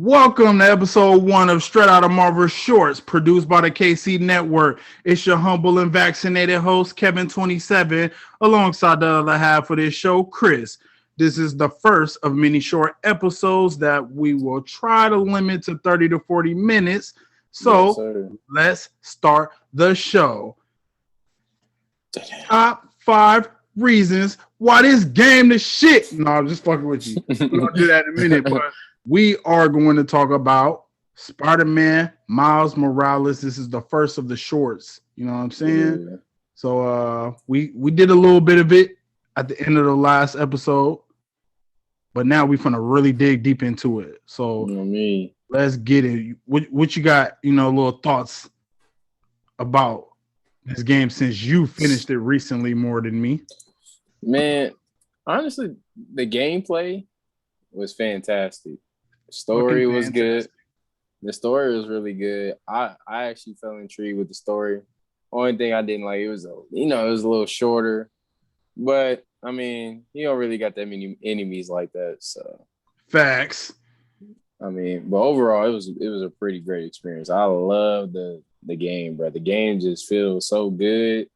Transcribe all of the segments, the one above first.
Welcome to episode 1 of Straight Outta Marvel Shorts, produced by the KC Network. It's your humble and vaccinated host, Kevin27, alongside the other half of this show, Chris. This is the first of many short episodes that we will try to limit to 30 to 40 minutes. So let's start the show. Top 5 reasons why this game the shit. No, I'm just fucking with you. We're going to do that in a minute, but we are going to talk about Spider-Man, Miles Morales. This is the first of the shorts. You know what I'm saying? Yeah. So we did a little bit of it at the end of the last episode, but now we're gonna really dig deep into it. So let's get it. What you got? Little thoughts about this game since you finished it recently more than me. Man, honestly, the gameplay was fantastic. The story was good. The story was really good. I actually fell intrigued with the story. Only thing I didn't like, it was a little shorter. But I mean, you don't really got that many enemies like that. So facts. I mean, but overall, it was a pretty great experience. I love the game, bro. The game just feels so good,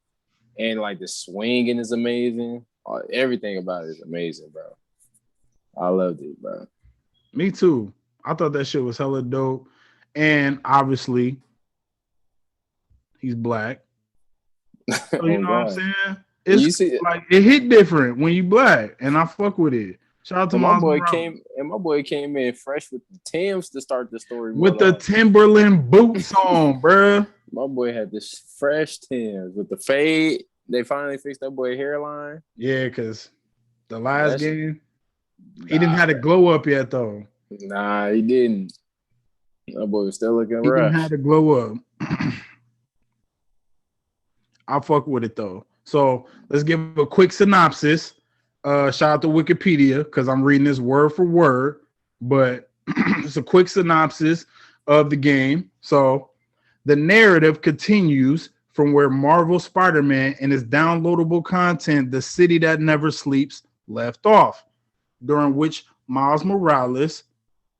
and like the swinging is amazing. Everything about it is amazing, bro. I loved it, bro. Me too. I thought that shit was hella dope. And obviously, he's black. So, you know what I'm saying? It's like it hit different when you black, and I fuck with it. Shout out to my boy came in fresh with the Timbs to start the story. With the Timberland boots on, bruh. My boy had this fresh Timbs with the fade. They finally fixed that boy hairline. Yeah, because the last game, he didn't have the glow up yet, though. Nah, he didn't. That boy was still looking rough. He didn't have the glow up. I'll fuck with it, though. So let's give a quick synopsis. Shout out to Wikipedia, because I'm reading this word for word. But it's a quick synopsis of the game. So the narrative continues from where Marvel Spider-Man and his downloadable content, The City That Never Sleeps, left off, during which Miles Morales,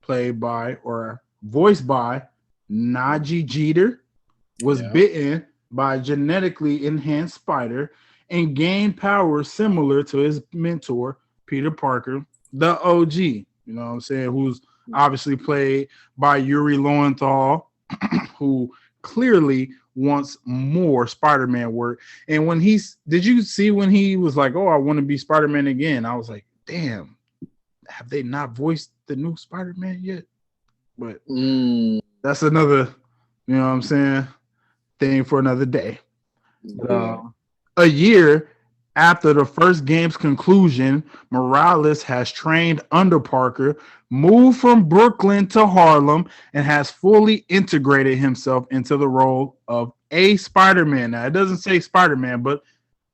played by or voiced by Najee Jeter, was bitten by a genetically enhanced spider and gained powers similar to his mentor, Peter Parker, the OG, you know what I'm saying, who's obviously played by Yuri Lowenthal, who clearly wants more Spider-Man work. And did you see when he was like, oh, I want to be Spider-Man again? I was like, damn, have they not voiced the new Spider-Man yet? But that's another, you know what I'm saying, thing for another day. A year after the first game's conclusion, Morales has trained under Parker, moved from Brooklyn to Harlem, and has fully integrated himself into the role of a Spider-Man. Now, it doesn't say Spider-Man, but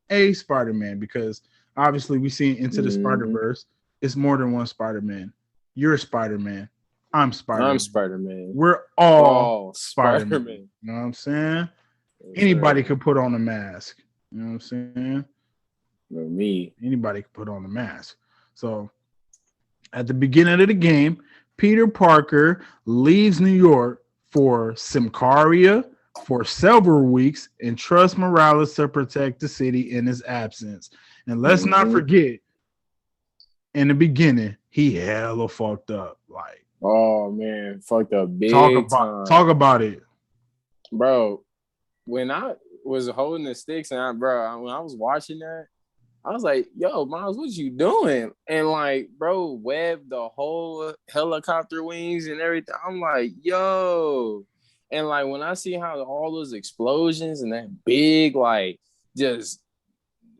a Spider-Man, because obviously we see Into the Spider-Verse. It's more than one Spider-Man. You're Spider-Man. I'm Spider-Man. I'm Spider-Man. We're all Spider-Man. You know what I'm saying? Anybody could put on a mask. You know what I'm saying? Me. Anybody can put on a mask. So at the beginning of the game, Peter Parker leaves New York for Symkaria for several weeks and trusts Morales to protect the city in his absence. And let's not forget, in the beginning, he hella fucked up. Like, oh man, fucked up big time. Talk about it. Bro, when I was holding the sticks and when I was watching that, I was like, yo, Miles, what you doing? And like, bro, webbed the whole helicopter wings and everything. I'm like, yo. And like, when I see how all those explosions and that big, like, just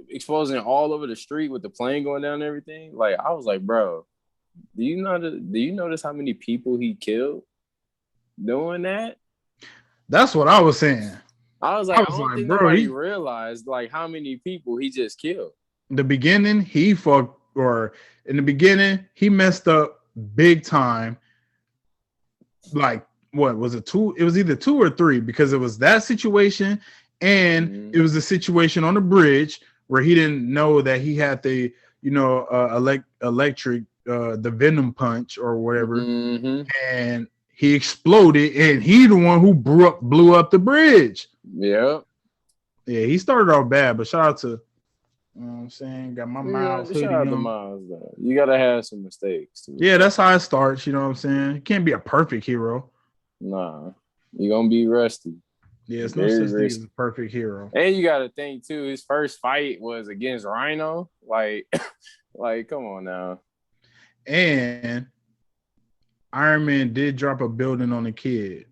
exploding all over the street with the plane going down and everything, like, I was like, bro, do you notice how many people he killed doing that? That's what I was saying. I was like, I don't think nobody realized like how many people he just killed. In the beginning, he messed up big time. Like, what was it? 2? It was either 2 or 3, because it was that situation, and it was a situation on the bridge where he didn't know that he had the, electric the Venom punch or whatever, Mm-hmm. and he exploded, and he the one who blew up the bridge. Yep. Yeah, he started off bad, but shout out to, you know what I'm saying, got my Yeah, Miles shout hoodie out to on. Miles though. You gotta have some mistakes too. Yeah, that's how it starts. You know what I'm saying? You can't be a perfect hero. Nah, you're gonna be rusty. Yeah, it's no Very such thing as risky. a perfect hero. And you gotta think too, his first fight was against Rhino. Like, like, come on now. And Iron Man did drop a building on a kid,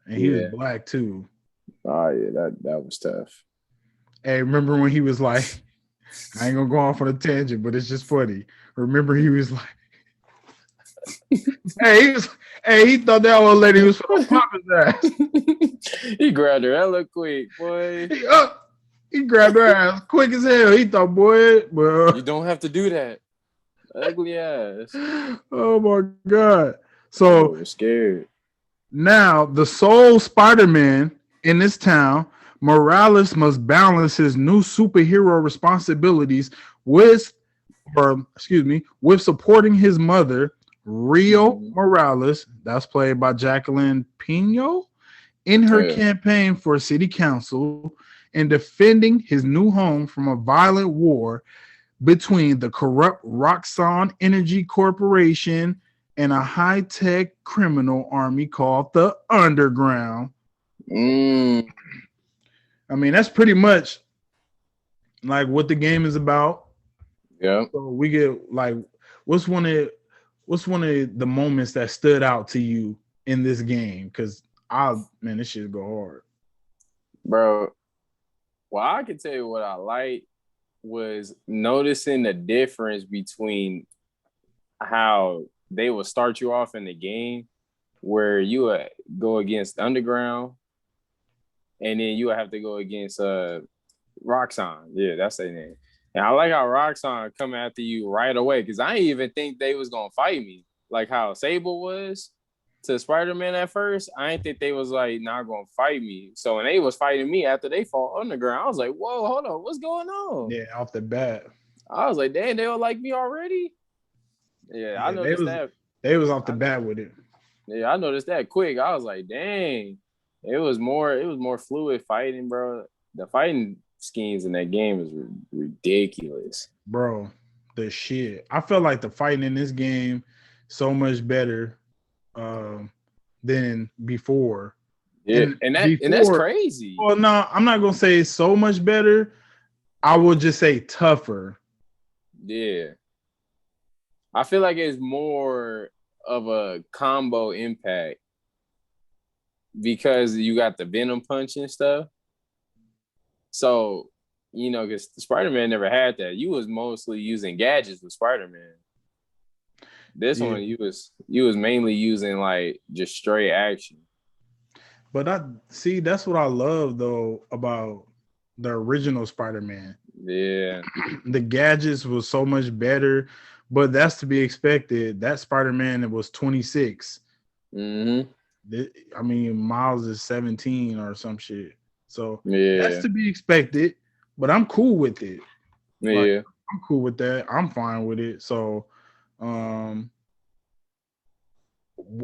and he was Yeah. black too. Oh yeah, that was tough. Hey, remember when he was like, I ain't gonna go off on a tangent, but it's just funny. Remember he was like, he thought that old lady was gonna pop his ass. He grabbed her hella quick, boy. He grabbed her ass quick as hell. He thought, boy, well, You don't have to do that. Ugly ass. oh my god. I So was scared. now the sole Spider-Man in this town, Morales must balance his new superhero responsibilities with supporting his mother, Rio Morales, that's played by Jacqueline Pino, in her campaign for city council and defending his new home from a violent war between the corrupt Roxxon Energy Corporation and a high-tech criminal army called the Underground. I mean, that's pretty much like what the game is about. Yeah. So we get like, what's one of the moments that stood out to you in this game? Because this shit go hard, Bro. Well, I can tell you what I like was noticing the difference between how they will start you off in the game where you would go against Underground and then you would have to go against Roxxon. Yeah, that's their name. And I like how Roxxon come after you right away because I didn't even think they was gonna fight me. Like how Sable was to Spider-Man at first, I didn't think they was like not gonna fight me. So when they was fighting me after they fought Underground, I was like, whoa, hold on, what's going on? Yeah, off the bat. I was like, damn, they don't like me already. Yeah, I noticed that. They was off the bat with it. Yeah, I noticed that quick. I was like, dang. It was more fluid fighting, bro. The fighting schemes in that game is ridiculous. Bro, the shit. I felt like the fighting in this game so much better than before. Yeah, and that's crazy. Well, no, I'm not gonna say so much better. I will just say tougher. Yeah. I feel like it's more of a combo impact because you got the Venom punch and stuff. So, because Spider-Man never had that. You was mostly using gadgets with Spider-Man. This one, you was mainly using like just straight action. But that's what I love though about the original Spider-Man. Yeah. The gadgets was so much better, but that's to be expected. That Spider-Man that was 26. Mm-hmm. I mean, Miles is 17 or some shit. So that's to be expected, but I'm cool with it. Yeah. I'm cool with that. I'm fine with it. So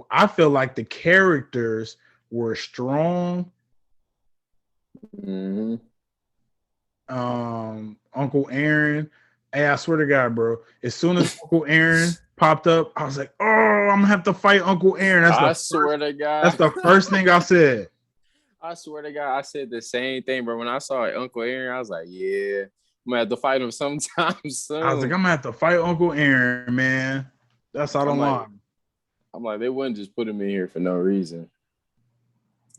I feel like the characters were strong. Mm-hmm. Uncle Aaron. Hey, I swear to God, bro. As soon as Uncle Aaron popped up, I was like, "Oh, I'm gonna have to fight Uncle Aaron." Swear to God, that's the first thing I said. I swear to God, I said the same thing, bro. When I saw Uncle Aaron, I was like, "Yeah, I'm gonna have to fight him sometime soon." I was like, "I'm gonna have to fight Uncle Aaron, man." That's all I'm like. I'm like, they wouldn't just put him in here for no reason.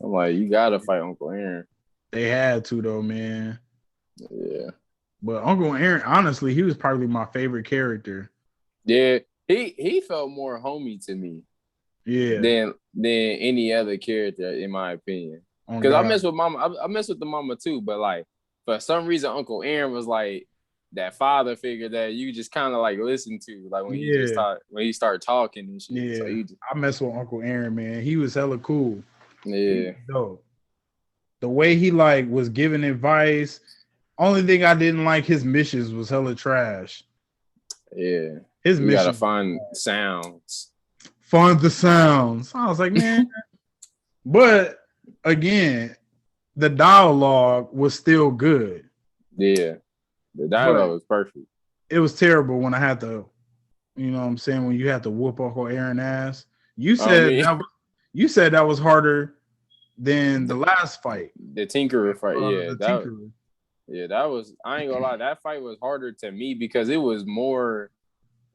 I'm like, you gotta fight Uncle Aaron. They had to though, man. Yeah. But Uncle Aaron, honestly, he was probably my favorite character. Yeah, he felt more homey to me. Yeah. Than any other character, in my opinion. Because I mess with Mama. I mess with the Mama too, but like for some reason, Uncle Aaron was like that father figure that you just kind of like listen to, like when he started talking and shit. Yeah, So I mess with Uncle Aaron, man. He was hella cool. Yeah, dope. The way he like was giving advice. Only thing I didn't like, his missions was hella trash. Yeah. His You gotta mission find sounds. fund the sounds. I was like, man. But again, the dialogue was still good. Yeah. The But dialogue was perfect. it was terrible when I had to, you know what I'm saying, when you had to whoop Uncle Aaron ass. You I said mean, that was harder than the last fight. the Tinkerer fight, The Tinkerer. that was, I ain't gonna lie, that fight was harder to me because it was more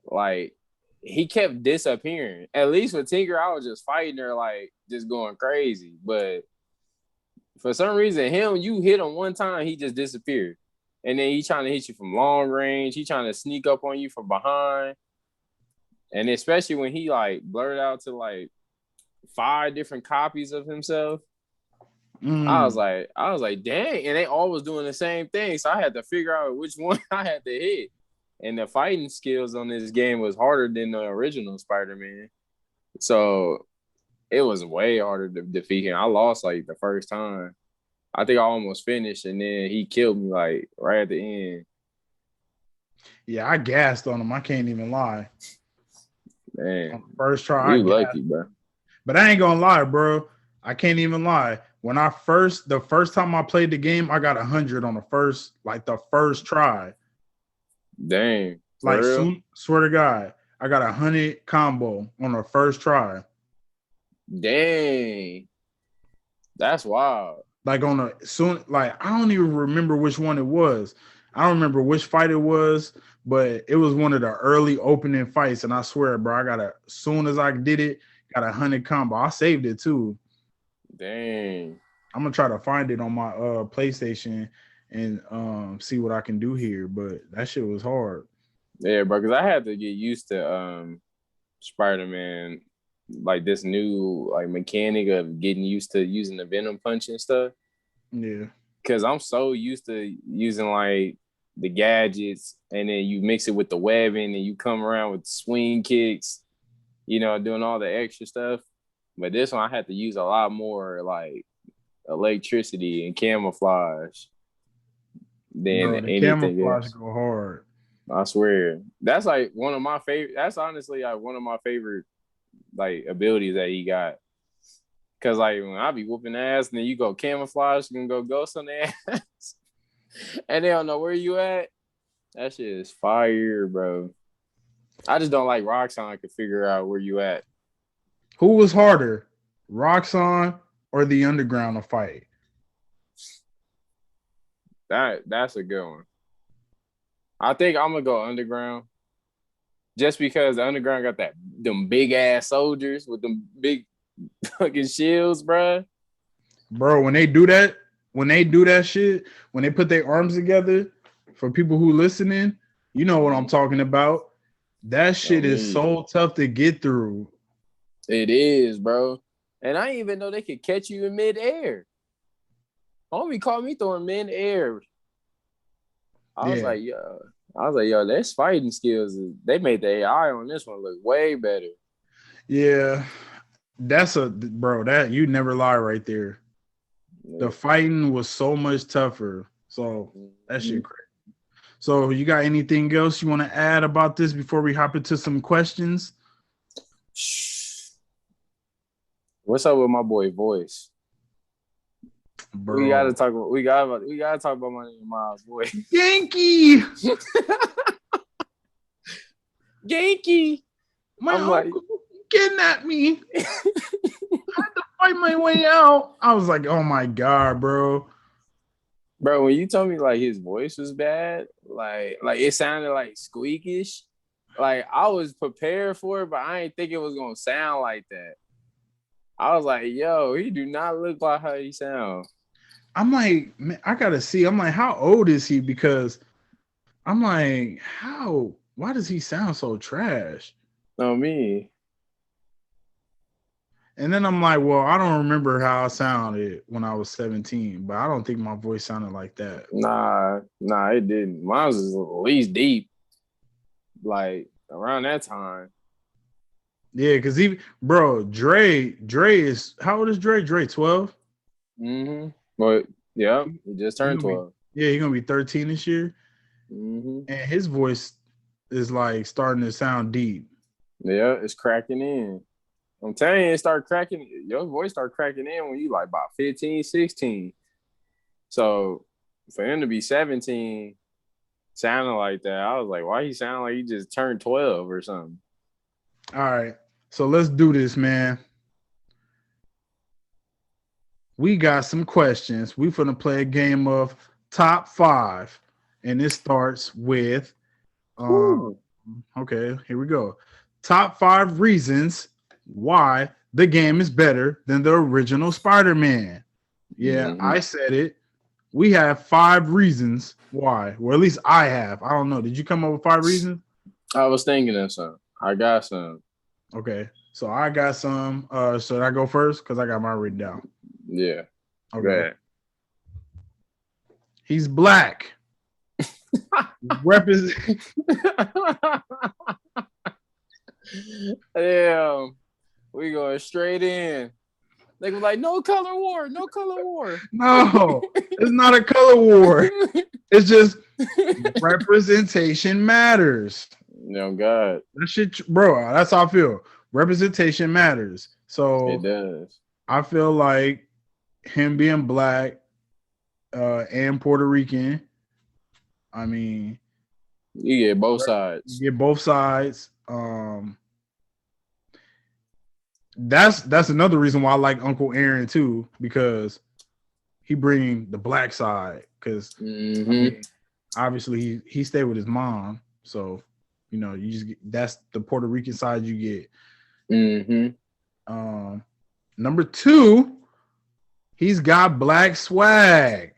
like he kept disappearing. At least with Tinker, I was just fighting her, like just going crazy. But for some reason, you hit him one time, he just disappeared. And then he trying to hit you from long range. He trying to sneak up on you from behind. And especially when he like blurred out to like 5 different copies of himself. I was like, dang, and they all was doing the same thing. So I had to figure out which one I had to hit. And the fighting skills on this game was harder than the original Spider-Man. So it was way harder to defeat him. I lost like the first time. I think I almost finished, and then he killed me like right at the end. Yeah, I gassed on him. I can't even lie. Man, On the first try, you lucky, bro. But I ain't gonna lie, bro. I can't even lie. When the first time I played the game, I got 100 on the first try. Dang, Like, swear to God, I got 100 combo on the first try. Dang, that's wild. Like I don't even remember which one it was. I don't remember which fight it was, but it was one of the early opening fights. And I swear, bro, as soon as I did it, got 100 combo. I saved it too. Dang. I'm gonna try to find it on my PlayStation and see what I can do here. But that shit was hard. Yeah, bro, because I had to get used to Spider-Man, like this new like mechanic of getting used to using the Venom punch and stuff. Yeah. Because I'm so used to using like the gadgets, and then you mix it with the webbing, and you come around with swing kicks, doing all the extra stuff. But this one I had to use a lot more like electricity and camouflage than Bro, the anything camouflage else. go hard. I swear. That's like one of my favorite. That's honestly like one of my favorite like abilities that he got. Cause like when I be whooping ass and then you go camouflage, you can go ghost on their ass, and they don't know where you at. That shit is fire, bro. I just don't like Roxxon could figure out where you at. Who was harder, Roxxon or the Underground to fight? That's a good one. I think I'm gonna go Underground, just because the Underground got them big ass soldiers with them big fucking shields, bro. Bro, when they do that shit, when they put their arms together, for people who listening, you know what I'm talking about. That shit is so tough to get through. It is, bro. And I didn't even know they could catch you in midair. Homie caught me throwing midair. I was like, yo, their fighting skills, they made the AI on this one look way better. Yeah. That you never lie right there. Yeah. The fighting was so much tougher. So that shit crazy. So you got anything else you want to add about this before we hop into some questions? What's up with my boy Voice? Bro. We gotta talk about my name Miles, boy. Yankee. Yankee. My uncle kidnapped me. I had to fight my way out. I was like, oh my God, bro. Bro, when you told me like his voice was bad, like it sounded like squeakish, like I was prepared for it, but I didn't think it was gonna sound like that. I was like, yo, he do not look like how he sounds. I'm like, man, I gotta see. I'm like, how old is he? Because I'm like, why does he sound so trash? No, me. And then I'm like, well, I don't remember how I sounded when I was 17, but I don't think my voice sounded like that. Nah, it didn't. Mine was at least deep, like around that time. Yeah, because Dre is, how old is Dre? Dre 12? Mm-hmm. But yeah, he just turned 12. He's gonna be 13 this year. Mm-hmm. And his voice is like starting to sound deep. Yeah, it's cracking in. I'm telling you, it start cracking. Your voice start cracking in when you like about 15, 16. So for him to be 17, sounding like that, I was like, why he sound like he just turned 12 or something? All right. So let's do this, man. We got some questions. We finna play a game of top 5. And it starts with Ooh. okay, here we go. Top 5 reasons why the game is better than the original Spider-Man. Yeah, Mm-hmm. I said it. We have 5 reasons why. Well, at least I have. I don't know. Did you come up with 5 reasons? I was thinking of some. I got some. Okay. So I got some. Should I go first? Because I got mine written down. Yeah. Okay. He's black. Represent. Damn. We going straight in. They were like, no color war, no color war. No, it's not a color war. It's just representation matters. No, God. That shit, bro, that's how I feel. Representation matters. So It does. I feel like him being black and Puerto Rican, I mean, You get both sides. you get both sides. That's another reason why I like Uncle Aaron too, because he bring the black side. Because I mean, obviously he stayed with his mom, so you know you just that's the Puerto Rican side you get. Number 2, he's got black swag.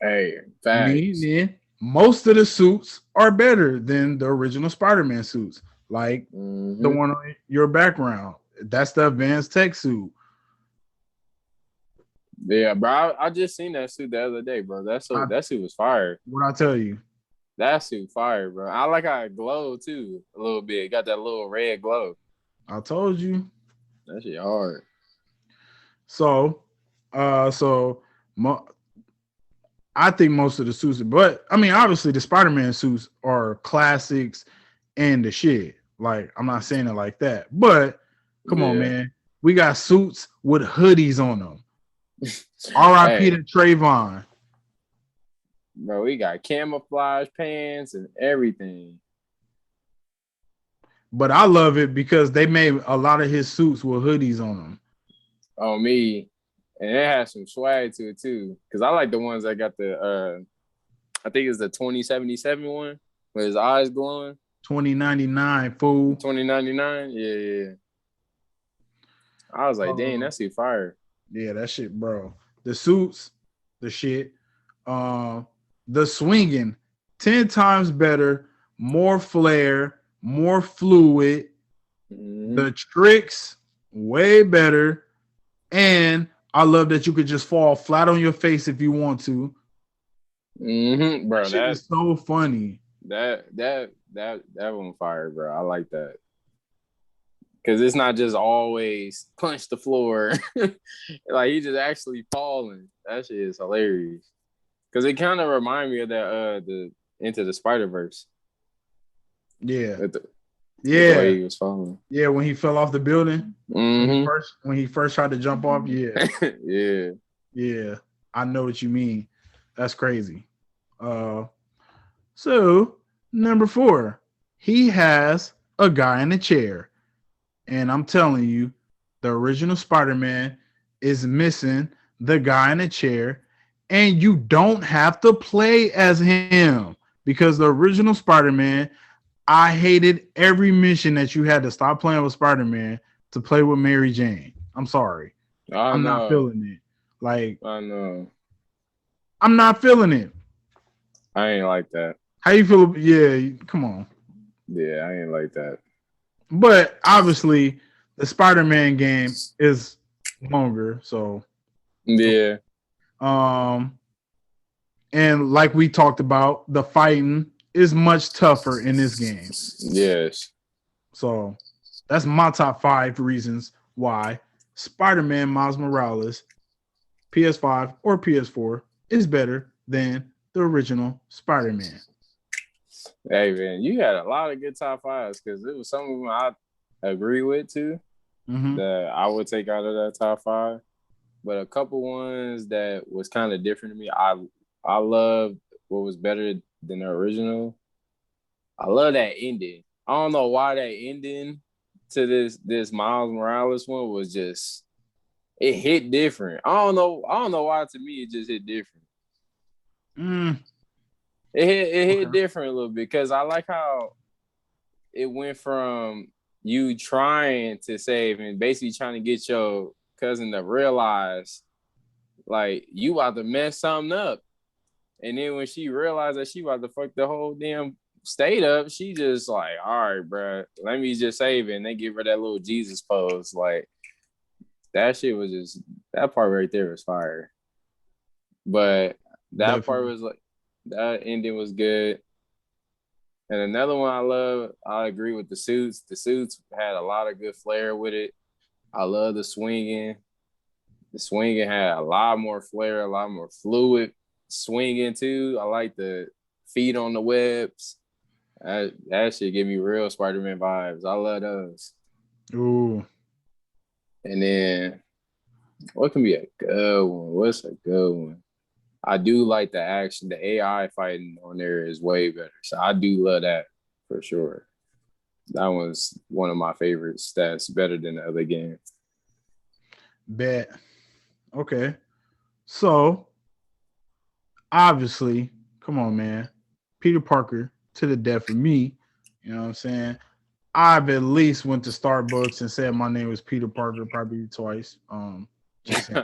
Hey, facts. Meaning most of the suits are better than the original Spider-Man suits, like the one on your background. That's the advanced tech suit. Yeah, bro. I just seen that suit the other day, bro. That suit was fire. What I tell you? That suit fire, bro. I like how it glowed too a little bit. Got that little red glow. I told you. That shit hard. So, I think most of the suits, but I mean, obviously the Spider-Man suits are classics and the shit. Like, I'm not saying it like that, but come on, man. We got suits with hoodies on them. R.I.P. to Trayvon. Bro, we got camouflage pants and everything. But I love it because they made a lot of his suits with hoodies on them. On me. And it has some swag to it too. Because I like the ones that got the I think it's the 2077 one with his eyes glowing. 2099, fool. 2099? Yeah. I was like, dang, that's fire. Yeah, that shit, bro. The suits, the shit. The swinging, 10 times better, more flair, more fluid. The tricks, way better. And I love that you could just fall flat on your face if you want to. Bro, that shit is so funny. That one fire, bro. I like that. Because it's not just always punch the floor. Like, he just actually falling. That shit is hilarious. Because it kind of remind me of that the Into the Spider-Verse. Yeah. The way he was falling. Yeah, when he fell off the building. When he first tried to jump off. Yeah. Yeah. I know what you mean. That's crazy. So number 4, he has a guy in a chair. And I'm telling you, the original Spider-Man is missing the guy in a chair. And you don't have to play as him, because the original Spider-Man, I hated every mission that you had to stop playing with Spider-Man to play with Mary Jane. I'm sorry. I'm not feeling it. Like, I know. I'm not feeling it. I ain't like that. How you feel? Yeah, come on. Yeah, I ain't like that. But obviously, the Spider-Man game is longer, so yeah. And like we talked about, the fighting is much tougher in this game. Yes. So that's my top 5 reasons why Spider-Man Miles Morales, PS5 or PS4, is better than the original Spider-Man. Hey man, you had a lot of good top fives because it was some of them I agree with too Mm-hmm. that I would take out of that top five. But a couple ones that was kind of different to me. I love what was better than the original. I love that ending. I don't know why that ending to this Miles Morales one was just it hit different. I don't know why to me it just hit different. Mm, It hit okay. different a little bit because I like how it went from you trying to save and basically trying to get your cousin to realize like you about to mess something up. And then when she realized that she about to fuck the whole damn state up, she just like, all right, bro, let me just save it. And they give her that little Jesus pose. Like that shit was just that part right there was fire. But that part Definitely. was like that ending was good. And another one I love, I agree with the suits. The suits had a lot of good flair with it. I love the swinging. The swinging had a lot more flair, a lot more fluid swinging too. I like the feet on the webs. That shit give me real Spider-Man vibes. I love those. Ooh. And then what can be a good one? What's a good one? I do like the action. The AI fighting on there is way better. So I do love that for sure. That was one of my favorites. That's better than the other game. Bet. Okay. So obviously, come on, man. Peter Parker to the death for me. You know what I'm saying? I've at least went to Starbucks and said my name was Peter Parker probably twice. Just saying.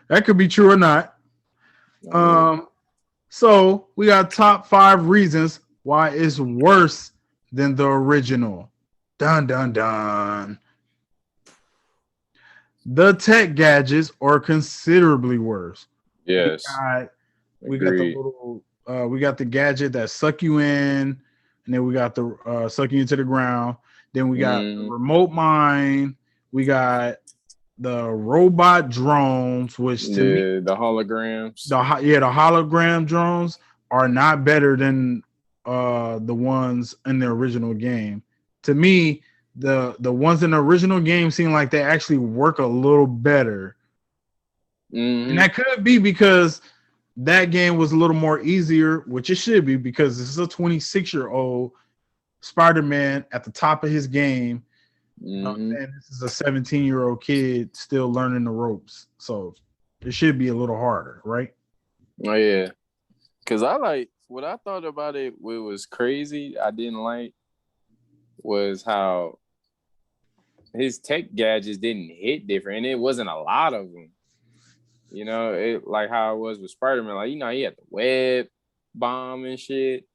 That could be true or not. Um, so we got top 5 reasons why it's worse than the original. Dun dun dun. The tech gadgets are considerably worse. We Yes, got we got the agreed. little we got the gadget that suck you in, and then we got the suck you into the ground. Then we got the Mm, remote mine. We got the robot drones, which to me, the holograms. the hologram drones are not better than the ones in the original game. To me, the ones in the original game seem like they actually work a little better, and Hmm. that could be because that game was a little more easier, which it should be because this is a 26-year-old Spider-Man at the top of his game. You know what Hmm. I'm saying? This is a 17-year-old kid still learning the ropes. So it should be a little harder, right? Oh yeah, because I like what I thought about it. What was crazy, I didn't like was how his tech gadgets didn't hit different, and it wasn't a lot of them. You know, it like how it was with Spider Man. Like he had the web bomb and shit.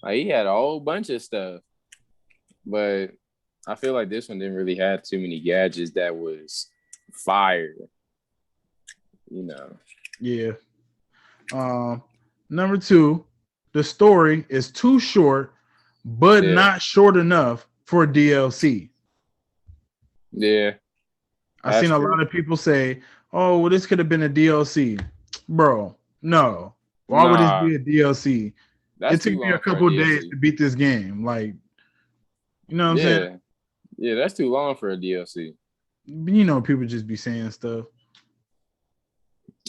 Like he had a whole bunch of stuff, but I feel like this one didn't really have too many gadgets that was fire. You know. Yeah. Um, Number 2, the story is too short, but Yeah. not short enough for DLC. Yeah. I've That's seen a true. lot of people say, "Oh, well, this could have been a DLC." Bro, no. Why would this Nah, be a DLC? It that's took too me a long for a couple of days DLC. to beat this game. Like, you know what I'm saying? Yeah. Yeah, that's too long for a DLC. You know, people just be saying stuff.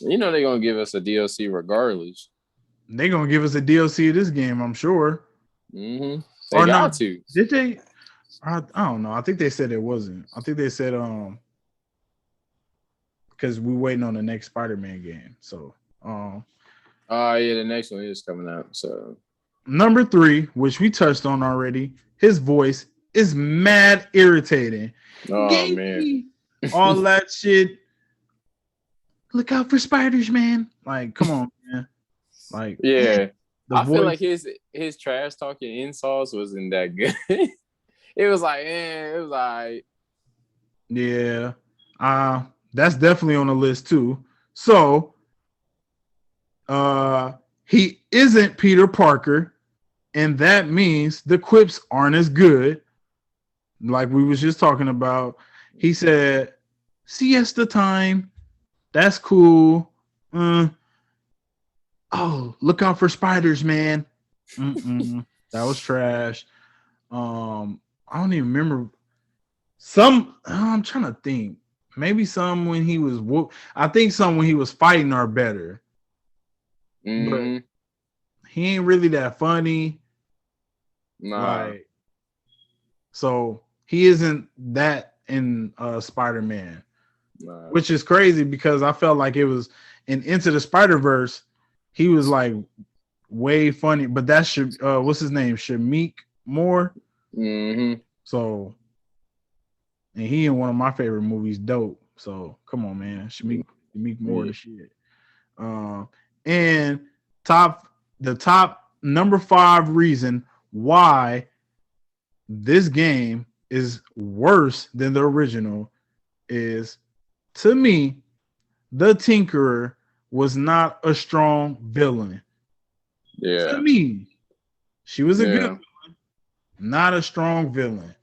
You know they're gonna give us a DLC regardless. They gonna give us a DLC of this game, I'm sure. Mm-hmm. They Or got no? to. Did they? I don't know. I think they said it wasn't. I think they said because we're waiting on the next Spider-Man game. So Oh yeah, the next one is coming out. So number 3, which we touched on already, his voice is mad irritating. oh man. Genki, all that shit. Look out for spiders, man. Like, come on, man. Like, Yeah. the I feel like voice. his trash talking insults wasn't that good. It was like, it was like Yeah. That's definitely on the list too. So, he isn't Peter Parker, and that means the quips aren't as good. Like we was just talking about. He said, siesta time. That's cool. Oh, look out for spiders, man. Mm-mm. That was trash. I don't even remember some. I'm trying to think. Maybe some when he was I think some when he was fighting are better, but Mm-hmm. he ain't really that funny. Nah, Like, so he isn't that in Spider-Man, nah. which is crazy because I felt like it was in Into the Spider-Verse. He was like way funny, but that should what's his name? Shamik Moore. Mm-hmm. So, and he in one of my favorite movies, Dope. So come on, man, Shamik Moore Yeah. the shit. Um, and top the top number 5 reason why this game is worse than the original is, to me, the Tinkerer was not a strong villain. To Yeah. me, she was a good, Yeah. not a strong villain.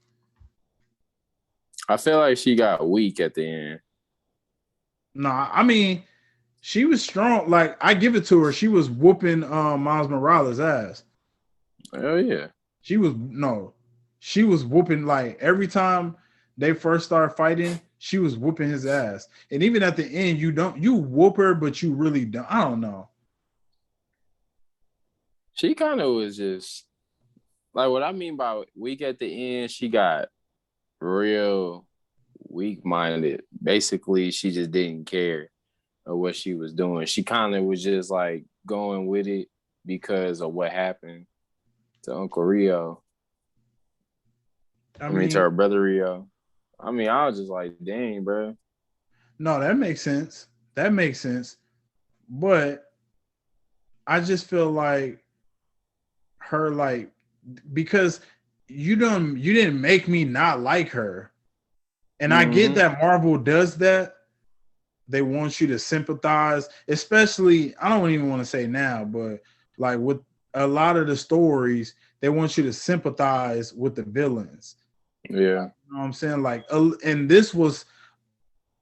I feel like she got weak at the end. No, I mean, she was strong. Like, I give it to her. She was whooping Miles Morales' ass. Oh yeah. She was no, she was whooping like every time they first started fighting, she was whooping his ass. And even at the end, you whoop her, but you really don't. I don't know. She kind of was just like what I mean by weak at the end. She got real weak minded. Basically, she just didn't care of what she was doing. She kind of was just like going with it because of what happened to Uncle Rio. I I mean, to mean, her brother Rio. I mean, I was just like, dang, bro. no, that makes sense. That makes sense. But I just feel like her like because you didn't make me not like her. And I get Mm-hmm. that Marvel does that. They want you to sympathize, especially I don't even want to say now, but like with a lot of the stories, they want you to sympathize with the villains. Yeah. You know what I'm saying? Like, and this was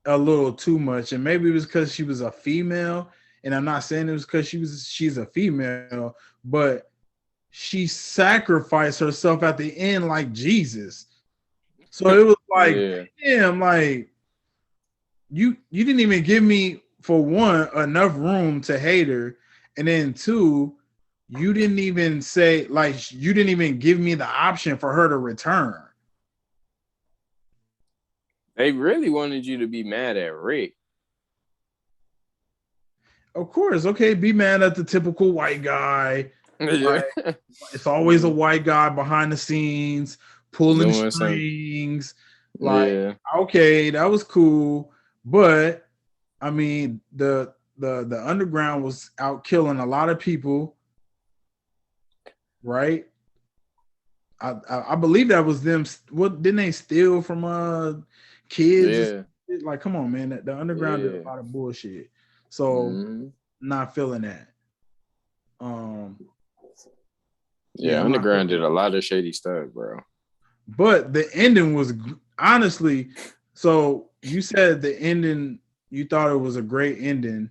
a little too much, and maybe it was because she was a female. And I'm not saying it was because she's a female, but she sacrificed herself at the end like Jesus. So it was like, Yeah. damn, like you didn't even give me for one enough room to hate her, and then two, you didn't even say like you didn't even give me the option for her to return. They really wanted you to be mad at Rick. Of course, okay, be mad at the typical white guy. Yeah. Like it's always a white guy behind the scenes pulling Doing some. strings. Like, Yeah. okay, that was cool, but I mean the underground was out killing a lot of people, right? I believe that was them. What didn't they steal from kids? Yeah. Like, come on, man. The underground did a Yeah. lot of bullshit. So Mm-hmm. not feeling that. Um, yeah, Yeah. I'm not Underground feeling did that. a lot of shady stuff, bro. But the ending was honestly. So you said the ending. You thought it was a great ending,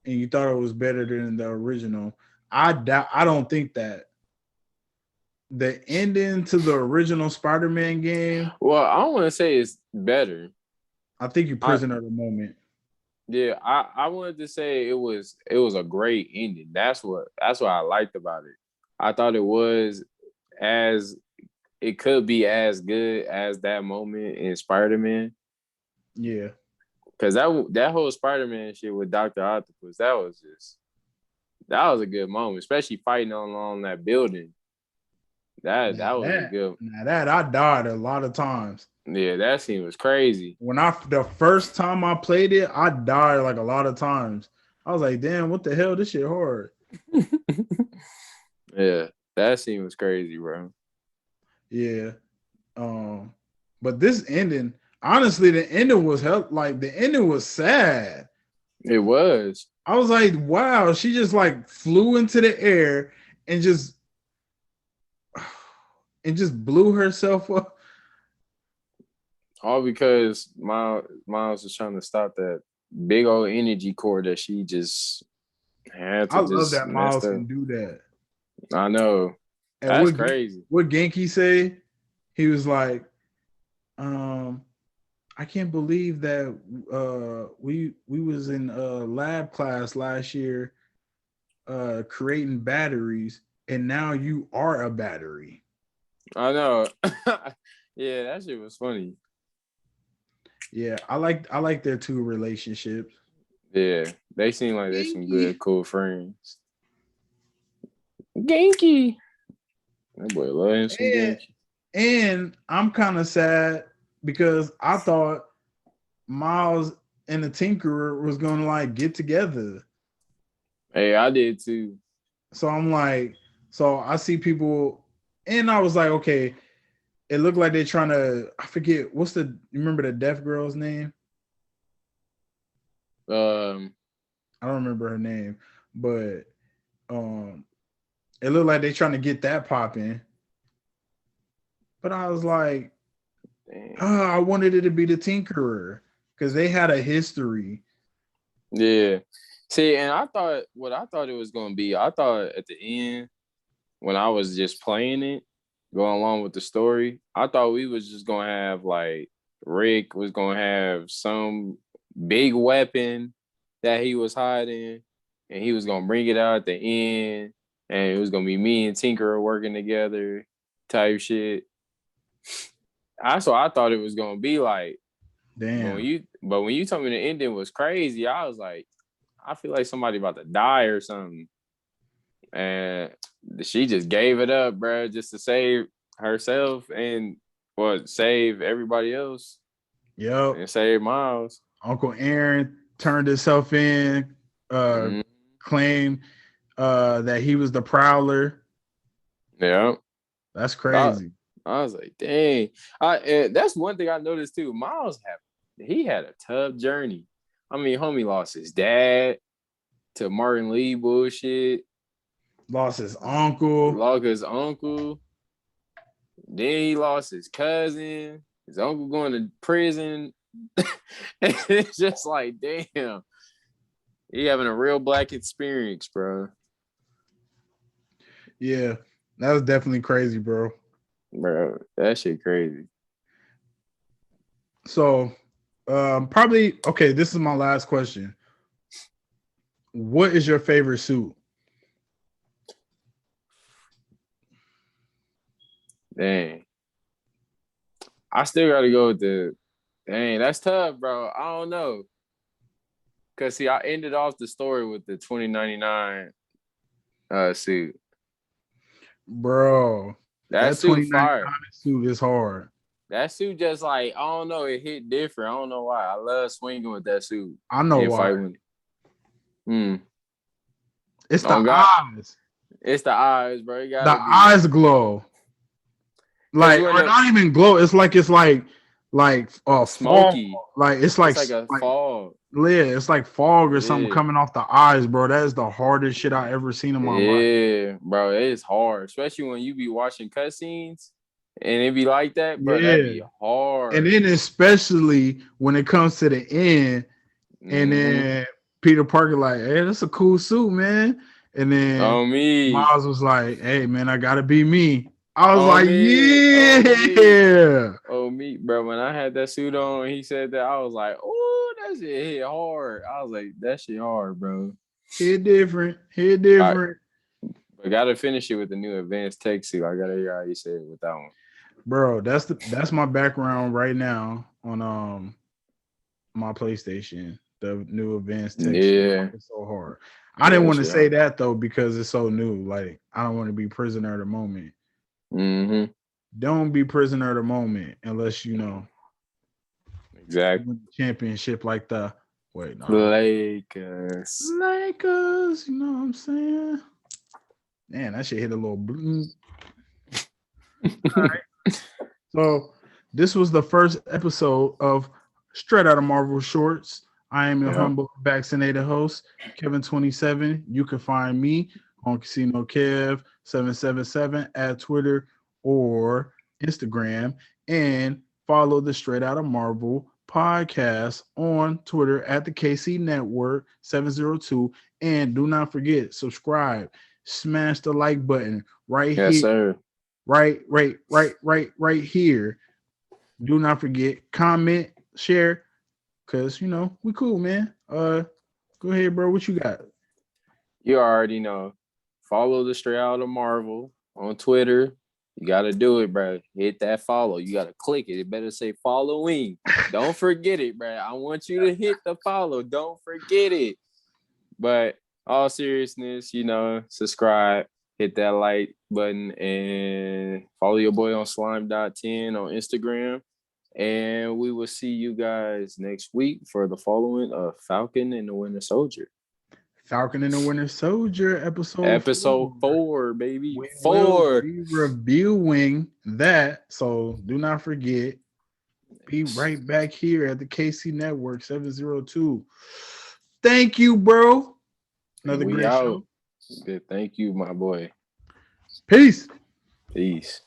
and you thought it was better than the original. I don't think that the ending to the original Spider-Man game. Well, I don't want to say it's better. I think you I prisoner of the moment. Yeah, I wanted to say it was a great ending. That's what I liked about it. I thought it was as it could be as good as that moment in Spider-Man. Yeah. Cause that whole Spider-Man shit with Dr. Octopus, that was a good moment, especially fighting on that building. That was a good. Now that I died a lot of times. Yeah, that scene was crazy. When the first time I played it, I died like a lot of times. I was like, damn, what the hell? This shit hard. Yeah, that scene was crazy, bro. Yeah. Um, but this ending, honestly, the ending was like the ending was sad. It was. I was like, wow, she just like flew into the air and just blew herself up. All because Miles was trying to stop that big old energy core that she just Had I to love just that messed Miles up. can do that. I know. And That's crazy. what Genki say? He was like, I can't believe that we was in lab class last year creating batteries, and now you are a battery. I know. Yeah, that shit was funny. Yeah, I like their two relationships. Yeah, they seem like they're some Genki. good, cool friends. Genki. That boy loves some And, Genki. and I'm kind of sad because I thought Miles and the Tinkerer was gonna like get together. Hey, I did too. So I'm like, so I see people, and I was like, okay, it looked like they're trying to. I forget you remember the deaf girl's name? Um, I don't remember her name, but um, it looked like they're trying to get that popping. But I was like, oh, I wanted it to be the Tinkerer because they had a history. yeah. See, and what I thought it was gonna be, I thought at the end when I was just playing it, going along with the story, I thought we was just gonna have like Rick was gonna have some big weapon that he was hiding, and he was gonna bring it out at the end, and it was gonna be me and Tinkerer working together, type shit. That's what I thought it was gonna be like. Damn. But when you told me the ending was crazy, I was like, I feel like somebody about to die or something. And she just gave it up, bro, just to save herself and save everybody else Yep. and save Miles. Uncle Aaron turned himself in, uh, Mm-hmm. claimed that he was the Prowler. Yeah, That's I, crazy. I was like, dang. That's one thing I noticed too. He had a tough journey. I mean, homie lost his dad to Martin Lee bullshit. Lost his uncle. Lost his uncle. Then he lost his cousin. His uncle going to prison. It's just like, damn. He having a real black experience, bro. Yeah, that was definitely crazy, bro. Bro, that shit crazy. So, probably okay. This is my last question. What is your favorite suit? Dang. I still gotta go with dang, that's tough, bro. I don't know. Cause see, I ended off the story with the 2099 suit. Bro, That that suit 2099 fire. suit is hard. That suit just like, I don't know, it hit different. I don't know why. I love swinging with that suit I know and why. fighting. It's the Oh God, eyes. it's the eyes, bro. It The gotta be. eyes glow. Cause Like, when or not even glow. It's like fog. smoky, Like it's like a fog. yeah, it's like fog or something Yeah. coming off the eyes, bro. That is the hardest shit I ever seen in my life. Yeah, bro, it is hard, especially when you be watching cutscenes and it be like that, bro. That'd Yeah. be And hard. then especially when it comes to the end, and Mm-hmm. then Peter Parker like, hey, that's a cool suit, man. And then On me, Miles was like, hey, man, I gotta be me. I was on like, me, on me, yeah. on me, bro. When I had that suit on, he said that I was like, oh, that shit hit hard. I was like, that shit hard, bro. Hit different. Hit I different. but gotta finish it with the new advanced tech suit. I gotta hear how you say it with that one. Bro, that's my background right now on my PlayStation. The new advanced tech suit. Yeah, It's so hard. I yeah, didn't that want to shit say hard. that though because it's so new. Like I don't want to be prisoner of the moment. Mm-hmm. Don't be prisoner of the moment unless you know Exactly. win the championship like the wait, no. Lakers. Lakers, you know what I'm saying? Man, that shit hit a little bling. All right. So this was the first episode of Straight Out of Marvel Shorts. I am your Yeah. humble vaccinated host, Kevin27. You can find me on Casino Kev 777 at Twitter or Instagram, and follow the Straight Out of Marvel Podcast on Twitter at the KC Network 702. And do not forget, subscribe, smash the like button right Yes, here, sir. right here. Do not forget, comment, share, because we cool, man. Go ahead, bro. What you got? You already know. Follow the Straight Outta Marvel on Twitter. You gotta do it, bro. Hit that follow. You gotta click it. It better say following. Don't forget it, bro. I want you to hit the follow. Don't forget it. But all seriousness, subscribe, hit that like button, and follow your boy on slime.10 on Instagram. And we will see you guys next week for the following of Falcon and the Winter Soldier. Falcon and the Winter Soldier, episode 4, baby. We 4. will be reviewing that. So do not forget. Be right back here at the KC Network 702. Thank you, bro. Another great show. Good. Thank you, my boy. Peace. Peace.